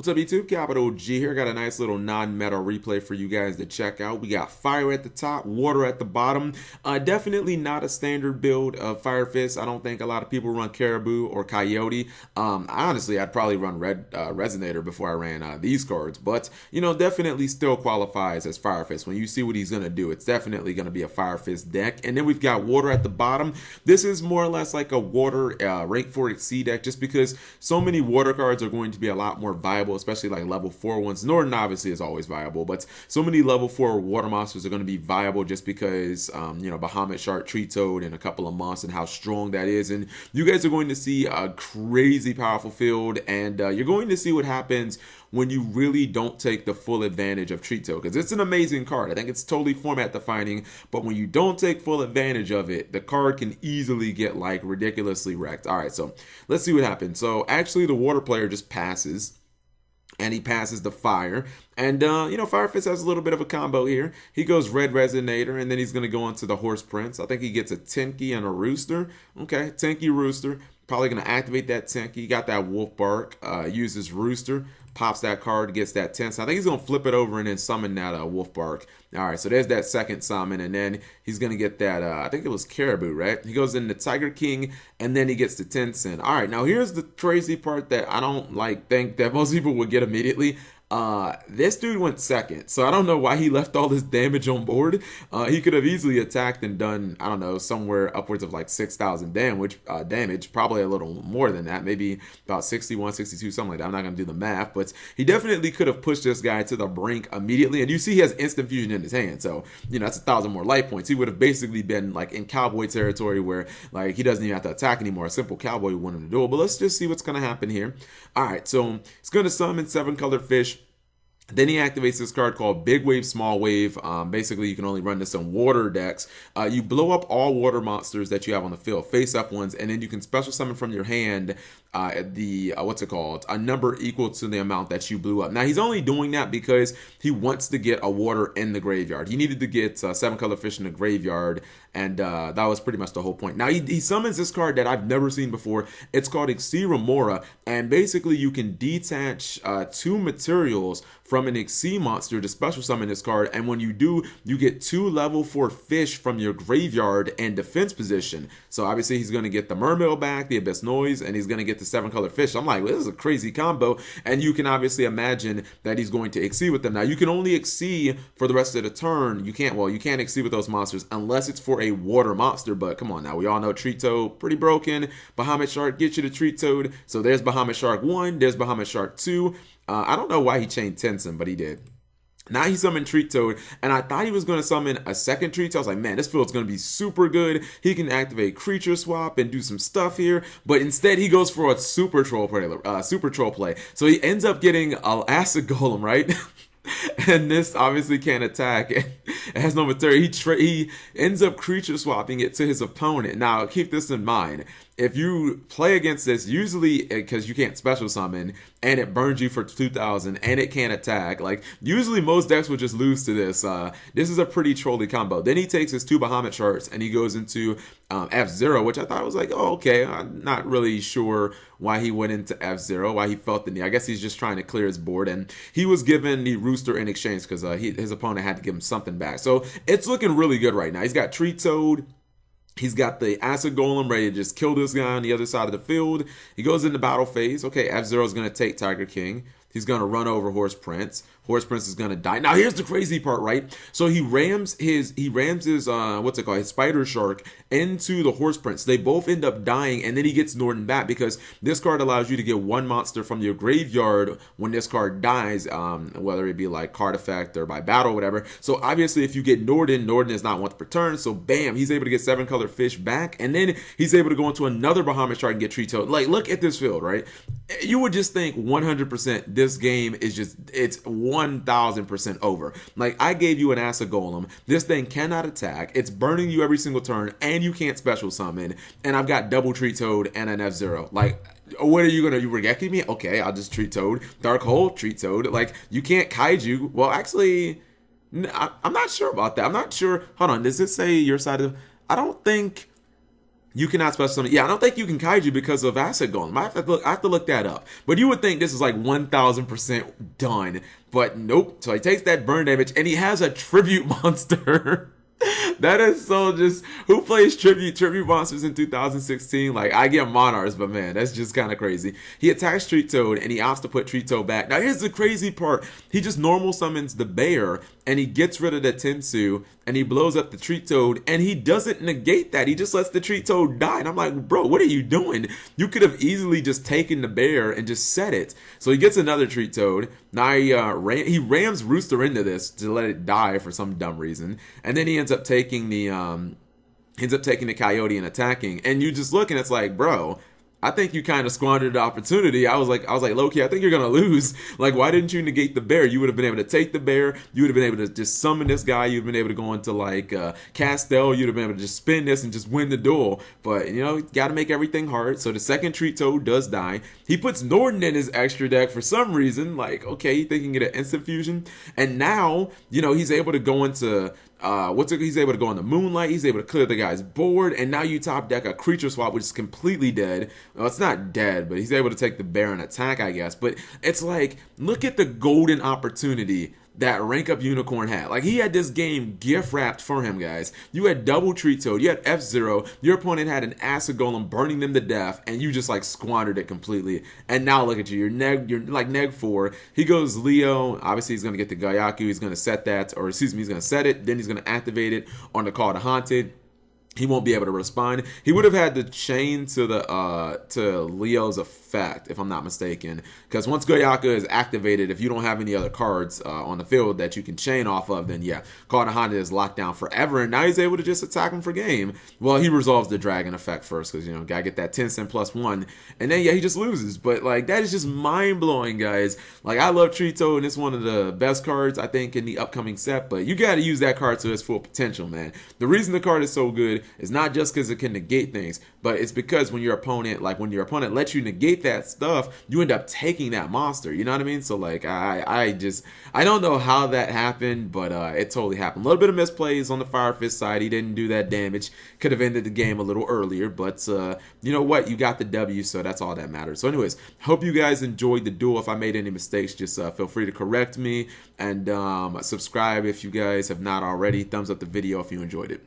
What's up YouTube, Capital G here. Got a nice little non-meta replay for you guys to check out. We got fire at the top, water at the bottom. Definitely not a standard build of Fire Fist. I don't think a lot of people run Caribou or Coyote. Honestly, I'd probably run Red Resonator before I ran these cards. But, you know, definitely still qualifies as Fire Fist. When you see what he's going to do, it's definitely going to be a Fire Fist deck. And then we've got water at the bottom. This is more or less like a water rank 4 Exceed deck, just because so many water cards are going to be a lot more viable, especially like level 4 ones. Northern obviously is always viable, but so many level 4 water monsters are going to be viable just because you know, Bahamut, Shark, Tree Toad in a couple of months and how strong that is. And you guys are going to see a crazy powerful field, and you're going to see what happens when you really don't take the full advantage of Tree Toad, because it's an amazing card. I think it's totally format defining, but when you don't take full advantage of it, the card can easily get like ridiculously wrecked. All right, so let's see what happens. So actually the water player just passes, and he passes the fire. And, you know, Fire Fist has a little bit of a combo here. He goes Red Resonator, and then he's going to go into the Horse Prince. I think he gets a Tinky and a Rooster. Okay, Tinky, Rooster. Probably going to activate that Tinky. Got that Wolf Bark. Uses Rooster. Pops that card, gets that 10. So I think he's going to flip it over and then summon that Wolf Bark. All right, so there's that second summon, and then he's going to get that, I think it was Caribou, right? He goes into Tiger King, and then he gets the 10 cent. All right, now here's the crazy part that I don't think that most people would get immediately. This dude went second, so I don't know why he left all this damage on board. He could have easily attacked and done, I don't know, somewhere upwards of like 6,000 damage, probably a little more than that, maybe about 61, 62, something like that. I'm not gonna do the math, but he definitely could have pushed this guy to the brink immediately. And you see he has instant fusion in his hand, so you know that's 1,000 more life points. He would have basically been like in cowboy territory where like he doesn't even have to attack anymore. A simple cowboy would win him the duel. But let's just see what's gonna happen here. All right, so he's gonna summon 7-colored fish. Then he activates this card called Big Wave, Small Wave. Basically, you can only run this on water decks. You blow up all water monsters that you have on the field, face-up ones, and then you can special summon from your hand a number equal to the amount that you blew up. Now, he's only doing that because he wants to get a water in the graveyard. He needed to get 7-color fish in the graveyard, and that was pretty much the whole point. Now, he summons this card that I've never seen before. It's called Exceed Remora, and basically, you can detach 2 materials from an Exceed monster to special summon this card, and when you do, you get 2 level 4 fish from your graveyard and defense position. So obviously he's going to get the Mermail back, the Abyss Noise, and he's going to get the 7-color fish. I'm like, well, this is a crazy combo, and you can obviously imagine that he's going to exceed with them. Now, you can only exceed for the rest of the turn. You can't exceed with those monsters unless it's for a water monster, but come on now, we all know Tree Toad, pretty broken. Bahamut Shark, get you the Tree Toad. So there's Bahamut Shark 1, there's Bahamut Shark 2. I don't know why he chained Tenson, but he did. Now he summoned Tree Toad, and I thought he was going to summon a second Tree Toad. I was like, man, this field's going to be super good. He can activate Creature Swap and do some stuff here, but instead he goes for a Super Troll play. So he ends up getting an Acid Golem, right? And this obviously can't attack. It has no material. He ends up creature swapping it to his opponent. Now, keep this in mind. If you play against this, usually because you can't special summon and it burns you for 2,000 and it can't attack, like usually most decks will just lose to this. This is a pretty trolly combo. Then he takes his 2 Bahamut Sharks and he goes into F0, which I thought was like, oh, okay. I'm not really sure why he went into F0, why he felt the need. I guess he's just trying to clear his board, and he was given the Rooster in exchange because his opponent had to give him something back. So it's looking really good right now. He's got Tree Toad. He's got the Acid Golem ready to just kill this guy on the other side of the field. He goes into battle phase. Okay, F0 is going to take Tiger King. He's going to run over Horse Prince. Horse Prince is going to die. Now, here's the crazy part, right? So he rams his his Spider Shark into the Horse Prince. They both end up dying, and then he gets Norden back because this card allows you to get 1 monster from your graveyard when this card dies, whether it be like card effect or by battle or whatever. So obviously, if you get Norden is not once per turn. So bam, he's able to get 7-color fish back, and then he's able to go into another Bahamut Shark and get Tree Toad. Like, look at this field, right? You would just think 100% this game is it's 1,000% over. Like, I gave you an Acid Golem. This thing cannot attack. It's burning you every single turn, and you can't special summon. And I've got double Tree Toad and an F0. Like, what are you gonna? You rejecting me? Okay, I'll just Tree Toad. Dark Hole, Tree Toad. Like, you can't Kaiju. Well, actually, I'm not sure about that. I'm not sure. Hold on. Does it say your side of? I don't think You cannot special summon. Yeah, I don't think you can kaiju because of Acid Golem. I have to look that up. But you would think this is like 1000% done. But nope. So he takes that burn damage and he has a tribute monster. That is so just, who plays tribute monsters in 2016? Like, I get Monarchs, but man, that's just kind of crazy. He attacks Treat Toad and he opts to put Treat Toad back. Now here's the crazy part. He just normal summons the bear and he gets rid of the Tensu and he blows up the Treat Toad and he doesn't negate that. He just lets the Treat Toad die. And I'm like, bro, what are you doing? You could have easily just taken the bear and just set it. So he gets another Treat Toad. Now he rams Rooster into this to let it die for some dumb reason. And then he ends up taking the Coyote and attacking. And you just look and it's like, bro, I think you kind of squandered the opportunity. I was like, low-key, I think you're gonna lose. Like, why didn't you negate the bear? You would have been able to take the bear. You would have been able to just summon this guy. You'd have been able to go into like Castell. You'd have been able to just spin this and just win the duel. But you know, got to make everything hard. So the second Treat Toad does die. He puts Norden in his extra deck for some reason. Like, okay, you think he can get an instant fusion, and now you know he's able to go into. He's able to go on the Moonlight. He's able to clear the guy's board, and now you top deck a creature swap, which is completely dead. Well, it's not dead, but he's able to take the bear and attack, I guess. But it's like, look at the golden opportunity that Rank Up Unicorn had. Like, he had this game gift wrapped for him, guys. You had double Treat Toad, you had F-Zero, your opponent had an Acid Golem burning them to death, and you just like squandered it completely. And now look at you, you're like neg 4. He goes Leo, obviously he's gonna get the Gayaku, he's gonna set that, or excuse me, he's gonna set it, then he's gonna activate it on the Call to Haunted. He won't be able to respond. He would have had to chain to the to Leo's effect, if I'm not mistaken. Because once Goyaka is activated, if you don't have any other cards on the field that you can chain off of, then yeah, Call to Honda is locked down forever. And now he's able to just attack him for game. Well, he resolves the dragon effect first, because you know, gotta get that 10 cent +1. And then yeah, he just loses. But like, that is just mind blowing, guys. Like, I love Treat Toad, and it's one of the best cards I think in the upcoming set. But you gotta use that card to its full potential, man. The reason the card is so good, it's not just because it can negate things, but it's because when your opponent lets you negate that stuff, you end up taking that monster. You know what I mean? So like, I don't know how that happened, but it totally happened. A little bit of misplays on the Fire Fist side. He didn't do that damage. Could have ended the game a little earlier, but you know what? You got the W, so that's all that matters. So anyways, hope you guys enjoyed the duel. If I made any mistakes, just feel free to correct me, and subscribe if you guys have not already. Thumbs up the video if you enjoyed it.